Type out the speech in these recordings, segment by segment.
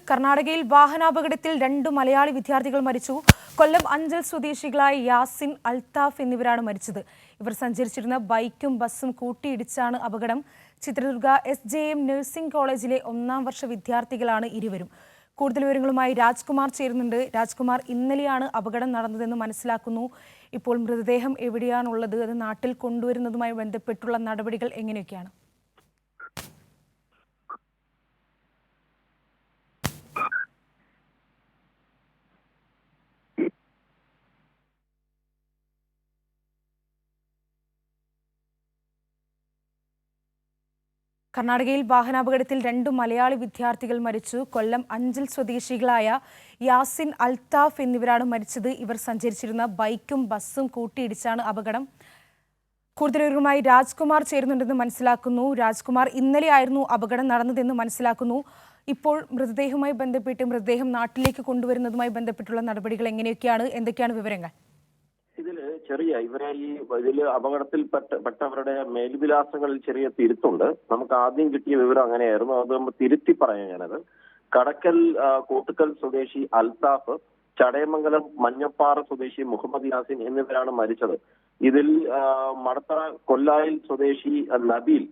കർണാടകയിൽ വാഹനാപകടത്തിൽ 2 മലയാളി വിദ്യാർത്ഥികൾ മരിച്ചു. കൊല്ലം അഞ്ചൽ സ്വദേശികളായ യാസിൻ, അൽത്താഫ് എന്നിവരാണ് മരിച്ചത്. ഇവർ സഞ്ചരിച്ചിരുന്ന ബൈക്കും ബസ്സും കൂട്ടിയിടിച്ചാണ് അപകടം. ചിത്രദുർഗ SJM നഴ്സിംഗ് കോളേജിലെ 1ാം വർഷ വിദ്യാർത്ഥികളാണ് ഇരുവരും. കൂടുതൽ വിവരങ്ങളുമായി രാജ്കുമാർ ചേരുന്നുണ്ട്. രാജ്കുമാർ, ഇന്നലെയാണ് അപകടം നടന്നതെന്ന് മനസ്സിലാക്കുന്നു. ഇപ്പോൾ മൃതദേഹം എവിടെയാണുള്ളത്? അത് നാട്ടിൽ കൊണ്ടുവരുന്നതുമായി ബന്ധപ്പെട്ടുള്ള നടപടികൾ എങ്ങനെയൊക്കെയാണ്? കർണാടകയിൽ വാഹനാപകടത്തിൽ 2 മലയാളി വിദ്യാർത്ഥികൾ മരിച്ചു. കൊല്ലം അഞ്ചൽ സ്വദേശികളായ യാസിൻ, അൽത്താഫ് എന്നിവരാണ് മരിച്ചത്. ഇവർ സഞ്ചരിച്ചിരുന്ന ബൈക്കും ബസ്സും കൂട്ടിയിടിച്ചാണ് അപകടം. കൂടുതൽ വിവരങ്ങളുമായി രാജ്കുമാർ ചേരുന്നുണ്ടെന്ന് മനസ്സിലാക്കുന്നു. രാജ്കുമാർ, ഇന്നലെയായിരുന്നു അപകടം നടന്നതെന്ന് മനസ്സിലാക്കുന്നു. ഇപ്പോൾ മൃതദേഹവുമായി ബന്ധപ്പെട്ട് മൃതദേഹം നാട്ടിലേക്ക് കൊണ്ടുവരുന്നതുമായി ബന്ധപ്പെട്ടുള്ള നടപടികൾ എങ്ങനെയൊക്കെയാണ്? എന്തൊക്കെയാണ് വിവരങ്ങൾ? ഇതിൽ അപകടത്തിൽ പെട്ടവരുടെ മേൽവിലാസങ്ങളിൽ ചെറിയ തിരുത്തുണ്ട്. നമുക്ക് ആദ്യം കിട്ടിയ വിവരം അങ്ങനെയായിരുന്നു. അത് നമ്മൾ തിരുത്തി പറയാം ഞാനത്. കടക്കൽ കൂട്ടുക്കൽ സ്വദേശി അൽത്താഫ്, ചടയമംഗലം മഞ്ഞപ്പാറ സ്വദേശി മുഹമ്മദ് യാസിൻ എന്നിവരാണ് മരിച്ചത്. ഇതിൽ മടത്തറ കൊല്ലായിൽ സ്വദേശി നബീൽ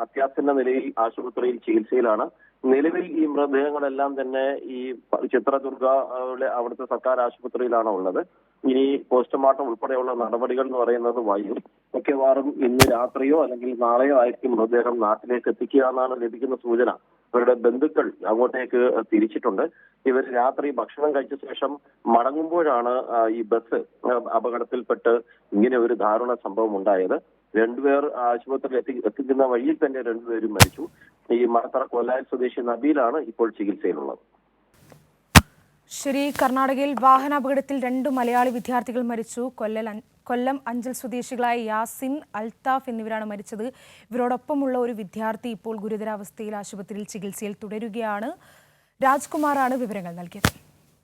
അത്യാസന്ന നിലയിൽ ആശുപത്രിയിൽ ചികിത്സയിലാണ്. നിലവിൽ ഈ മൃതദേഹങ്ങളെല്ലാം തന്നെ ഈ ചിത്രദുർഗയിലെ അവിടുത്തെ സർക്കാർ ആശുപത്രിയിലാണ് ഉള്ളത്. ഇനി പോസ്റ്റ്മോർട്ടം ഉൾപ്പെടെയുള്ള നടപടികൾ എന്ന് പറയുന്നത് വൈകും. മിക്കവാറും ഇന്ന് രാത്രിയോ അല്ലെങ്കിൽ നാളെയോ ആയിരിക്കും മൃതദേഹം നാട്ടിലേക്ക് എത്തിക്കുക എന്നാണ് ലഭിക്കുന്ന സൂചന. ഇവരുടെ ബന്ധുക്കൾ അങ്ങോട്ടേക്ക് തിരിച്ചിട്ടുണ്ട്. ഇവർ രാത്രി ഭക്ഷണം കഴിച്ച ശേഷം മടങ്ങുമ്പോഴാണ് ഈ ബസ് അപകടത്തിൽപ്പെട്ട് ഇങ്ങനെ ഒരു ദാരുണ സംഭവം ഉണ്ടായത്. 2 പേർ ആശുപത്രിയിൽ എത്തിക്കുന്ന വഴിയിൽ തന്നെ 2 പേരും മരിച്ചു. ഈ മടത്തറ കൊല്ലായിൽ സ്വദേശി നബീലാണ് ഇപ്പോൾ ചികിത്സയിലുള്ളത്. ശരി, കർണാടകയിൽ വാഹനാപകടത്തിൽ 2 മലയാളി വിദ്യാർത്ഥികൾ മരിച്ചു. കൊല്ലം അഞ്ചൽ സ്വദേശികളായ യാസിൻ, അൽത്താഫ് എന്നിവരാണ് മരിച്ചത്. ഇവരോടൊപ്പമുള്ള ഒരു വിദ്യാർത്ഥി ഇപ്പോൾ ഗുരുതരാവസ്ഥയിൽ ആശുപത്രിയിൽ ചികിത്സയിൽ തുടരുകയാണ്. രാജ്കുമാറാണ് വിവരങ്ങൾ നൽകിയത്.